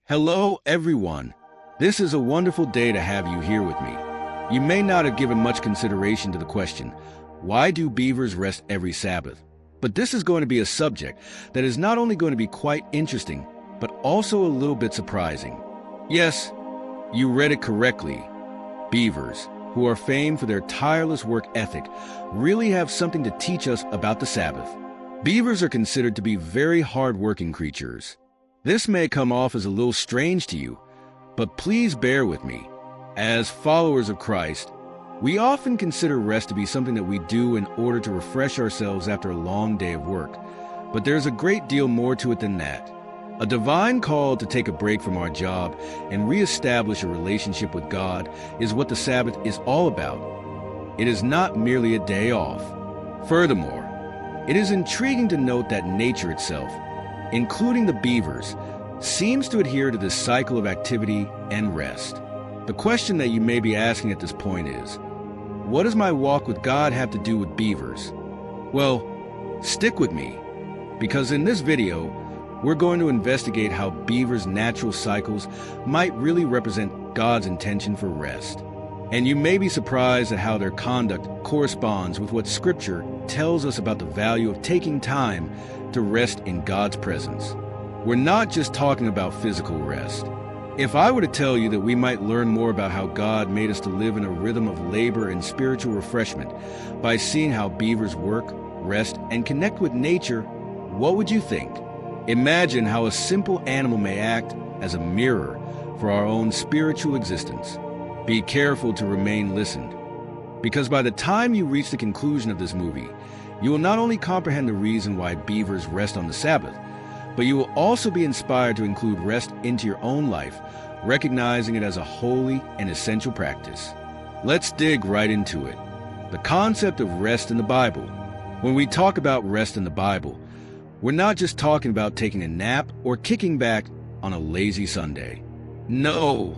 Hello, everyone. This is a wonderful day to have you here with me. You may not have given much consideration to the question, why do beavers rest every Sabbath? But this is going to be a subject that is not only going to be quite interesting, but also a little bit surprising. Yes, you read it correctly. Beavers, who are famed for their tireless work ethic, really have something to teach us about the Sabbath. Beavers are considered to be very hard-working creatures. This may come off as a little strange to you, but please bear with me. As followers of Christ, we often consider rest to be something that we do in order to refresh ourselves after a long day of work. But there's a great deal more to it than that. A divine call to take a break from our job and reestablish a relationship with God is what the Sabbath is all about. It is not merely a day off. Furthermore, it is intriguing to note that nature itself, including the beavers, seems to adhere to this cycle of activity and rest. The question that you may be asking at this point is, what does my walk with God have to do with beavers? Well, stick with me, because in this video, we're going to investigate how beavers' natural cycles might really represent God's intention for rest. And you may be surprised at how their conduct corresponds with what Scripture tells us about the value of taking time to rest in God's presence. We're not just talking about physical rest. If I were to tell you that we might learn more about how God made us to live in a rhythm of labor and spiritual refreshment by seeing how beavers work, rest, and connect with nature, what would you think? Imagine how a simple animal may act as a mirror for our own spiritual existence. Be careful to remain listened, because by the time you reach the conclusion of this movie, you will not only comprehend the reason why beavers rest on the Sabbath, but you will also be inspired to include rest into your own life, recognizing it as a holy and essential practice. Let's dig right into it. The concept of rest in the Bible. When we talk about rest in the Bible, we're not just talking about taking a nap or kicking back on a lazy Sunday. No,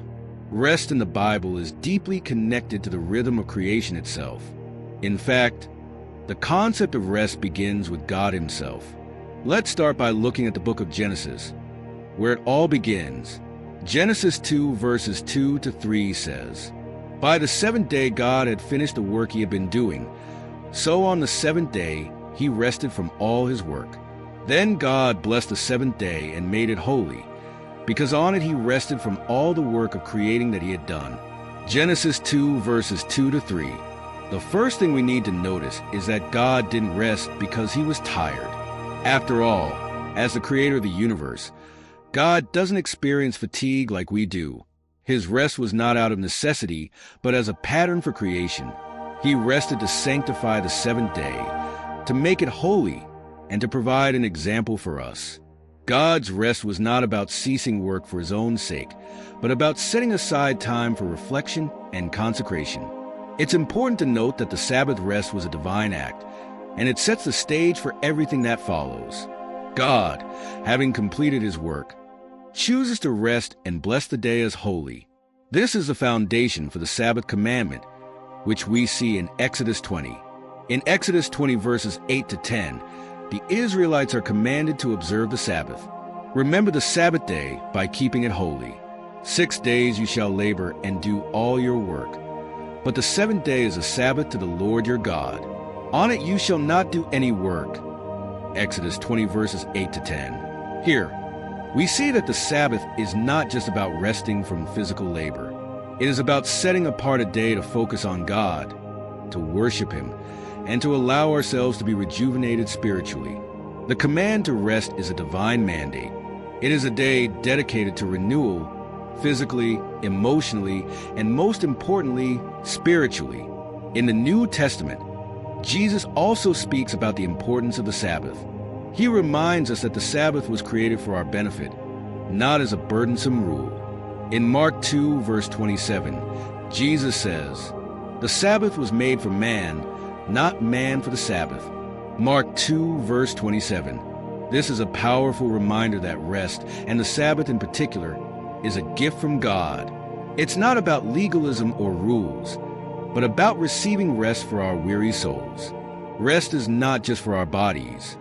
rest in the Bible is deeply connected to the rhythm of creation itself. In fact, the concept of rest begins with God Himself. Let's start by looking at the book of Genesis, where it all begins. Genesis 2 verses 2 to 3 says, "By the seventh day God had finished the work He had been doing. So on the seventh day He rested from all His work. Then God blessed the seventh day and made it holy, because on it He rested from all the work of creating that He had done." Genesis 2 verses 2 to 3. The first thing we need to notice is that God didn't rest because He was tired. After all, as the creator of the universe, God doesn't experience fatigue like we do. His rest was not out of necessity, but as a pattern for creation. He rested to sanctify the seventh day, to make it holy, and to provide an example for us. God's rest was not about ceasing work for His own sake, but about setting aside time for reflection and consecration. It's important to note that the Sabbath rest was a divine act, and it sets the stage for everything that follows. God, having completed His work, chooses to rest and bless the day as holy. This is the foundation for the Sabbath commandment, which we see in Exodus 20. In Exodus 20 verses 8 to 10, the Israelites are commanded to observe the Sabbath. Remember the Sabbath day by keeping it holy. 6 days you shall labor and do all your work. But the seventh day is a Sabbath to the Lord your God. On it you shall not do any work. Exodus 20 verses 8 to 10. Here, we see that the Sabbath is not just about resting from physical labor. It is about setting apart a day to focus on God, to worship Him, and to allow ourselves to be rejuvenated spiritually. The command to rest is a divine mandate. It is a day dedicated to renewal, physically, emotionally, and most importantly, spiritually. In the New Testament, Jesus also speaks about the importance of the Sabbath. He reminds us that the Sabbath was created for our benefit, not as a burdensome rule. In Mark 2, verse 27, Jesus says, "The Sabbath was made for man, not man for the Sabbath." Mark 2, verse 27. This is a powerful reminder that rest, and the Sabbath in particular, is a gift from God. It's not about legalism or rules, but about receiving rest for our weary souls. Rest is not just for our bodies,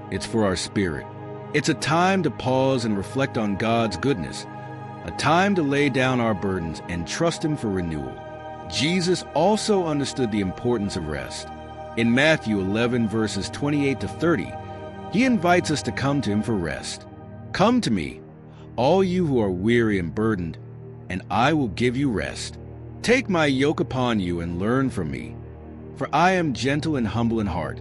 it's for our spirit. It's a time to pause and reflect on God's goodness, a time to lay down our burdens and trust Him for renewal. Jesus also understood the importance of rest. In Matthew 11, verses 28 to 30, He invites us to come to Him for rest. "Come to me, all you who are weary and burdened, and I will give you rest. Take my yoke upon you and learn from me, for I am gentle and humble in heart,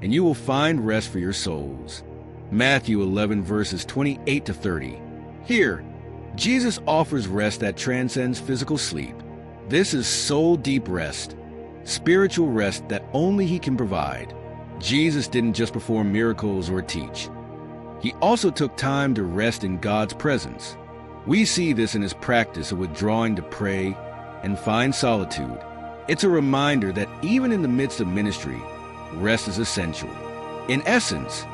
and you will find rest for your souls." Matthew 11, verses 28 to 30. Here, Jesus offers rest that transcends physical sleep. This is soul-deep rest, spiritual rest that only He can provide. Jesus didn't just perform miracles or teach. He also took time to rest in God's presence. We see this in His practice of withdrawing to pray and find solitude. It's a reminder that even in the midst of ministry, rest is essential. In essence,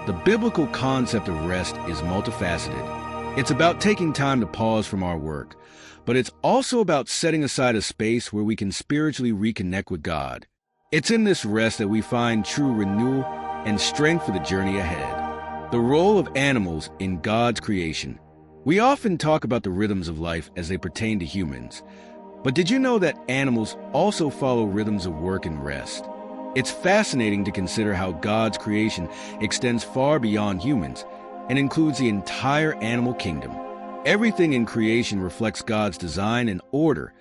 the biblical concept of rest is multifaceted. It's about taking time to pause from our work, but it's also about setting aside a space where we can spiritually reconnect with God. It's in this rest that we find true renewal and strength for the journey ahead. The role of animals in God's creation. We often talk about the rhythms of life as they pertain to humans, but did you know that animals also follow rhythms of work and rest? It's fascinating to consider how God's creation extends far beyond humans and includes the entire animal kingdom. Everything in creation reflects God's design and order,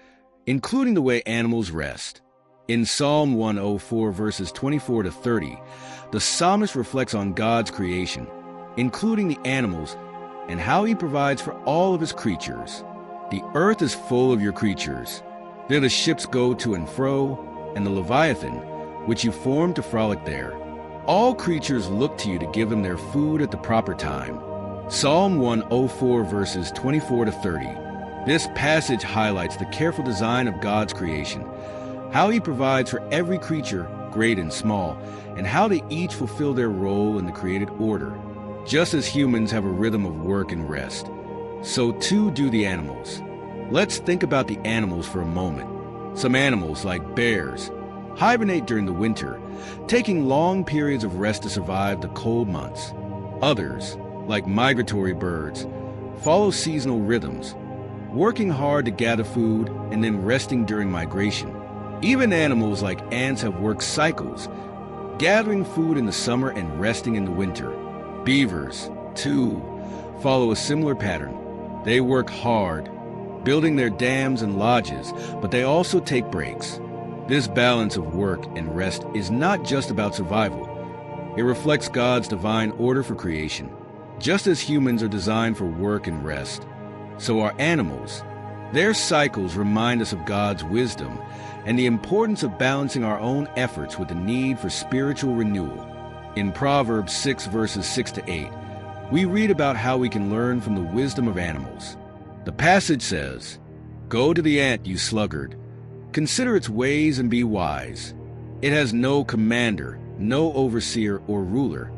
including the way animals rest. In Psalm 104, verses 24 to 30, the psalmist reflects on God's creation, including the animals, and how He provides for all of His creatures. "The earth is full of your creatures. There the ships go to and fro, and the Leviathan, which you formed to frolic there. All creatures look to you to give them their food at the proper time." Psalm 104, verses 24 to 30. This passage highlights the careful design of God's creation, how He provides for every creature, great and small, and how they each fulfill their role in the created order. Just as humans have a rhythm of work and rest, so too do the animals. Let's think about the animals for a moment. Some animals, like bears, hibernate during the winter, taking long periods of rest to survive the cold months. Others, like migratory birds, follow seasonal rhythms, working hard to gather food and then resting during migration. Even animals like ants have work cycles, gathering food in the summer and resting in the winter. Beavers, too, follow a similar pattern. They work hard, building their dams and lodges, but they also take breaks. This balance of work and rest is not just about survival. It reflects God's divine order for creation. Just as humans are designed for work and rest, so are animals. Their cycles remind us of God's wisdom and the importance of balancing our own efforts with the need for spiritual renewal. In Proverbs 6, verses 6 to 8, we read about how we can learn from the wisdom of animals. The passage says, "Go to the ant, you sluggard. Consider its ways and be wise. It has no commander, no overseer or ruler,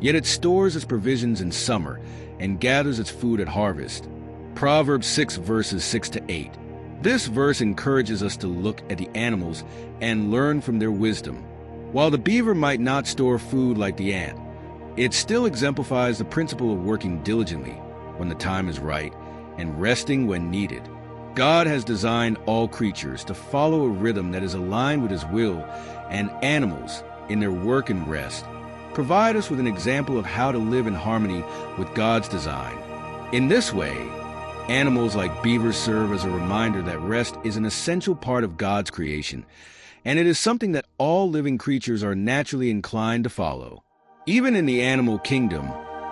yet it stores its provisions in summer and gathers its food at harvest." Proverbs 6, verses 6 to 8. This verse encourages us to look at the animals and learn from their wisdom. While the beaver might not store food like the ant, it still exemplifies the principle of working diligently when the time is right and resting when needed. God has designed all creatures to follow a rhythm that is aligned with His will, and animals, in their work and rest, provide us with an example of how to live in harmony with God's design. In this way, animals like beavers serve as a reminder that rest is an essential part of God's creation, and it is something that all living creatures are naturally inclined to follow. Even in the animal kingdom,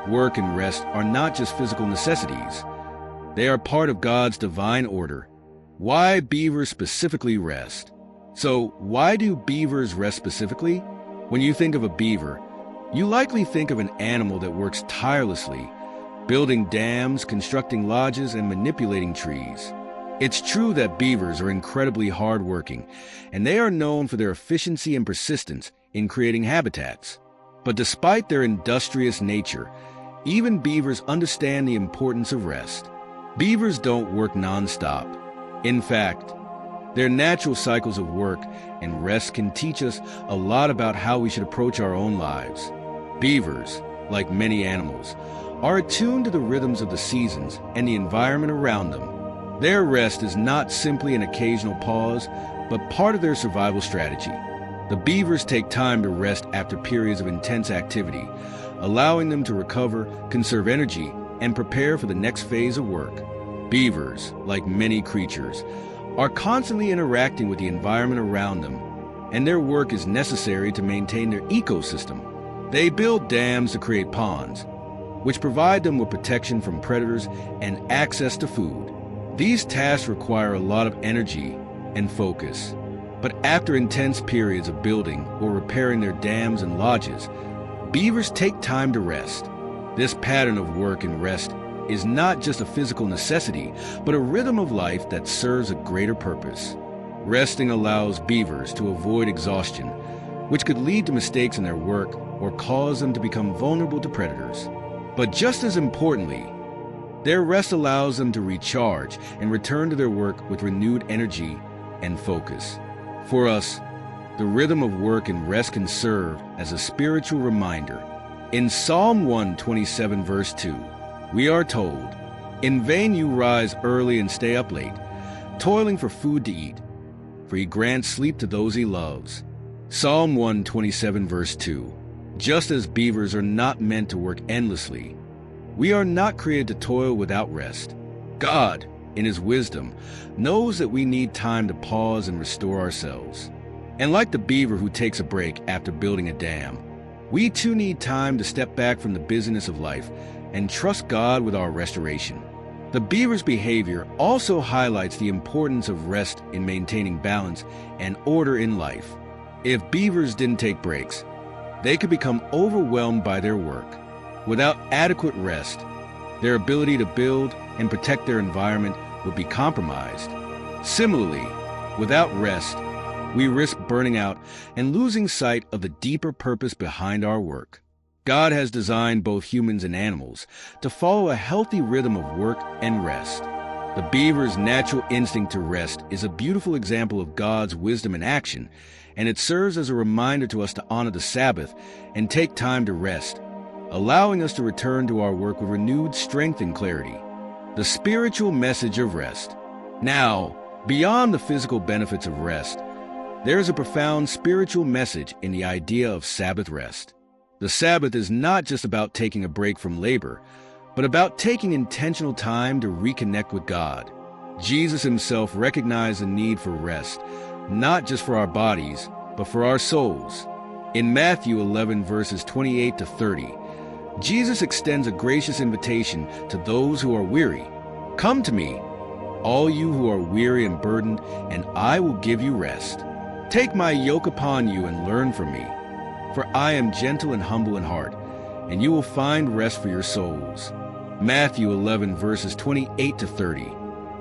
work and rest are not just physical necessities. They are part of God's divine order. Why beavers specifically rest? So, why do beavers rest specifically? When you think of a beaver, you likely think of an animal that works tirelessly, building dams, constructing lodges, and manipulating trees. It's true that beavers are incredibly hardworking, and they are known for their efficiency and persistence in creating habitats. But despite their industrious nature, even beavers understand the importance of rest. Beavers don't work non-stop. In fact, their natural cycles of work and rest can teach us a lot about how we should approach our own lives. Beavers, like many animals, are attuned to the rhythms of the seasons and the environment around them. Their rest is not simply an occasional pause, but part of their survival strategy. The beavers take time to rest after periods of intense activity, allowing them to recover, conserve energy, and prepare for the next phase of work. Beavers, like many creatures, are constantly interacting with the environment around them, and their work is necessary to maintain their ecosystem. They build dams to create ponds, which provide them with protection from predators and access to food. These tasks require a lot of energy and focus. But after intense periods of building or repairing their dams and lodges, beavers take time to rest. This pattern of work and rest is not just a physical necessity, but a rhythm of life that serves a greater purpose. Resting allows beavers to avoid exhaustion, which could lead to mistakes in their work or cause them to become vulnerable to predators. But just as importantly, their rest allows them to recharge and return to their work with renewed energy and focus. For us, the rhythm of work and rest can serve as a spiritual reminder. In Psalm 127, verse 2, we are told, "In vain you rise early and stay up late, toiling for food to eat, for he grants sleep to those he loves." Psalm 127, verse 2. Just as beavers are not meant to work endlessly, we are not created to toil without rest. God, in his wisdom, knows that we need time to pause and restore ourselves. And like the beaver who takes a break after building a dam, we too need time to step back from the busyness of life and trust God with our restoration. The beaver's behavior also highlights the importance of rest in maintaining balance and order in life. If beavers didn't take breaks, they could become overwhelmed by their work. Without adequate rest, their ability to build and protect their environment would be compromised. Similarly, without rest, we risk burning out and losing sight of the deeper purpose behind our work. God has designed both humans and animals to follow a healthy rhythm of work and rest. The beaver's natural instinct to rest is a beautiful example of God's wisdom in action, and it serves as a reminder to us to honor the Sabbath and take time to rest, allowing us to return to our work with renewed strength and clarity. The spiritual message of rest. Now, beyond the physical benefits of rest, there is a profound spiritual message in the idea of Sabbath rest. The Sabbath is not just about taking a break from labor, but about taking intentional time to reconnect with God. Jesus himself recognized the need for rest, not just for our bodies, but for our souls. In Matthew 11, verses 28 to 30, Jesus extends a gracious invitation to those who are weary. "Come to me, all you who are weary and burdened, and I will give you rest. Take my yoke upon you and learn from me, for I am gentle and humble in heart, and you will find rest for your souls." Matthew 11, verses 28 to 30.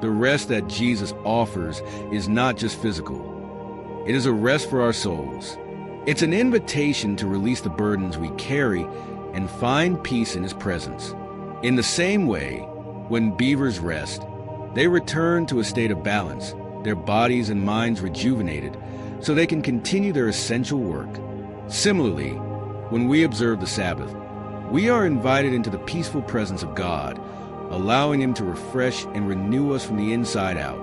The rest that Jesus offers is not just physical. It is a rest for our souls. It's an invitation to release the burdens we carry and find peace in his presence. In the same way, when beavers rest, they return to a state of balance, their bodies and minds rejuvenated, so they can continue their essential work. Similarly, when we observe the Sabbath, we are invited into the peaceful presence of God, allowing him to refresh and renew us from the inside out.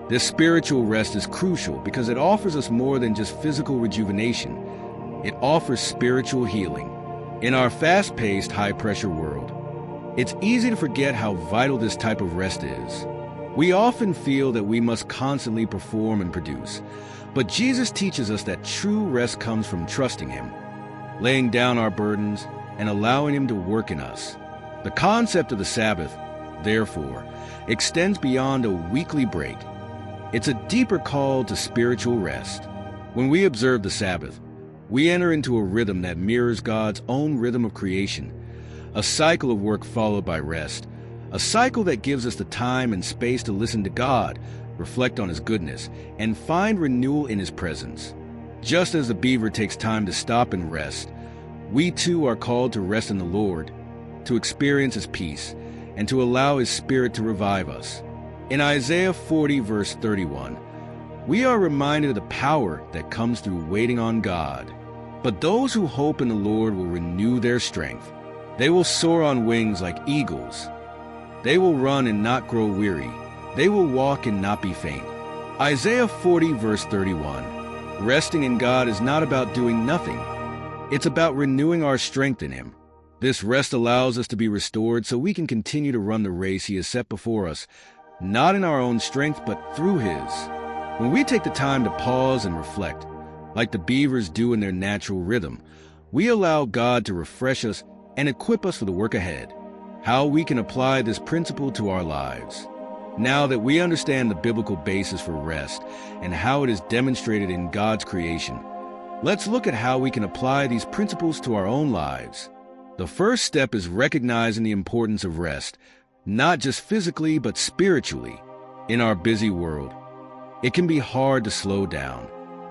This spiritual rest is crucial because it offers us more than just physical rejuvenation. It offers spiritual healing. In our fast-paced, high-pressure world, it's easy to forget how vital this type of rest is. We often feel that we must constantly perform and produce, but Jesus teaches us that true rest comes from trusting him, laying down our burdens, and allowing him to work in us. The concept of the Sabbath, therefore, extends beyond a weekly break. It's a deeper call to spiritual rest. When we observe the Sabbath, we enter into a rhythm that mirrors God's own rhythm of creation, a cycle of work followed by rest, a cycle that gives us the time and space to listen to God, reflect on his goodness, and find renewal in his presence. Just as the beaver takes time to stop and rest, we too are called to rest in the Lord, to experience his peace, and to allow his Spirit to revive us. In Isaiah 40, verse 31, we are reminded of the power that comes through waiting on God. But those who hope in the Lord will renew their strength. They will soar on wings like eagles. They will run and not grow weary. They will walk and not be faint. Isaiah 40 verse 31. Resting in God is not about doing nothing. It's about renewing our strength in Him. This rest allows us to be restored so we can continue to run the race He has set before us, not in our own strength, but through His. When we take the time to pause and reflect, like the beavers do in their natural rhythm, we allow God to refresh us and equip us for the work ahead. How we can apply this principle to our lives. Now that we understand the biblical basis for rest and how it is demonstrated in God's creation, let's look at how we can apply these principles to our own lives. The first step is recognizing the importance of rest, not just physically but spiritually. In our busy world, it can be hard to slow down.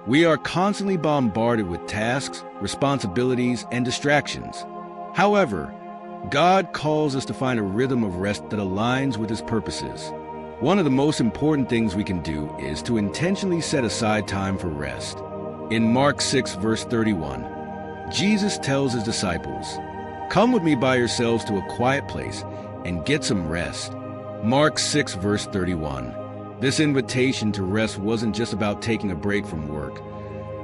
We are constantly bombarded with tasks, responsibilities, and distractions. However, God calls us to find a rhythm of rest that aligns with His purposes. One of the most important things we can do is to intentionally set aside time for rest. In Mark 6 verse 31, Jesus tells His disciples, "Come with me by yourselves to a quiet place and get some rest." Mark 6 verse 31. This invitation to rest wasn't just about taking a break from work.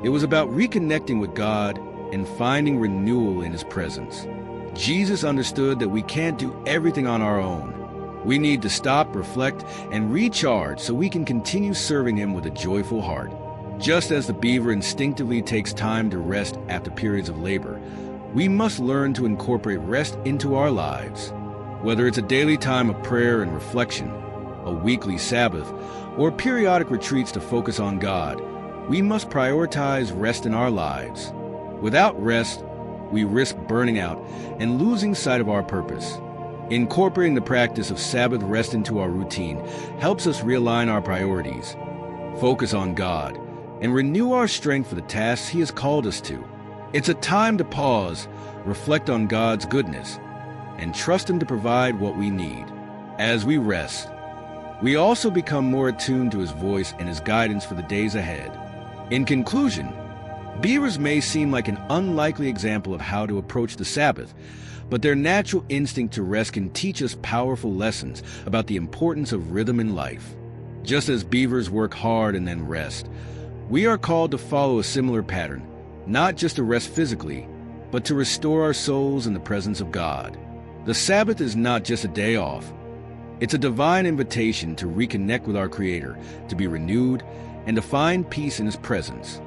It was about reconnecting with God and finding renewal in His presence. Jesus understood that we can't do everything on our own. We need to stop, reflect, and recharge so we can continue serving Him with a joyful heart. Just as the beaver instinctively takes time to rest after periods of labor, we must learn to incorporate rest into our lives. Whether it's a daily time of prayer and reflection, a weekly Sabbath, or periodic retreats to focus on God, we must prioritize rest in our lives. Without rest, we risk burning out and losing sight of our purpose. Incorporating the practice of Sabbath rest into our routine helps us realign our priorities, focus on God, and renew our strength for the tasks He has called us to. It's a time to pause, reflect on God's goodness, and trust Him to provide what we need. As we rest, we also become more attuned to His voice and His guidance for the days ahead. In conclusion, beavers may seem like an unlikely example of how to approach the Sabbath, but their natural instinct to rest can teach us powerful lessons about the importance of rhythm in life. Just as beavers work hard and then rest, we are called to follow a similar pattern, not just to rest physically, but to restore our souls in the presence of God. The Sabbath is not just a day off. It's a divine invitation to reconnect with our Creator, to be renewed, and to find peace in His presence.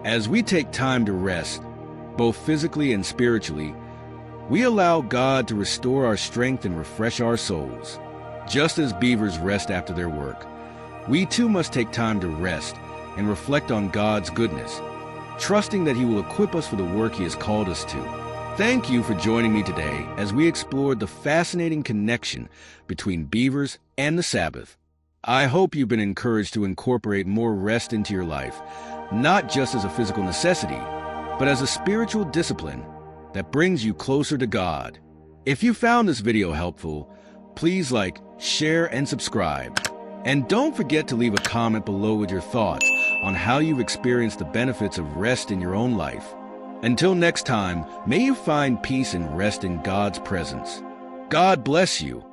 As we take time to rest, both physically and spiritually, we allow God to restore our strength and refresh our souls. Just as beavers rest after their work, we too must take time to rest and reflect on God's goodness, trusting that He will equip us for the work He has called us to. Thank you for joining me today as we explored the fascinating connection between beavers and the Sabbath. I hope you've been encouraged to incorporate more rest into your life, not just as a physical necessity, but as a spiritual discipline that brings you closer to God. If you found this video helpful, please like, share, and subscribe. And don't forget to leave a comment below with your thoughts on how you've experienced the benefits of rest in your own life. Until next time, may you find peace and rest in God's presence. God bless you.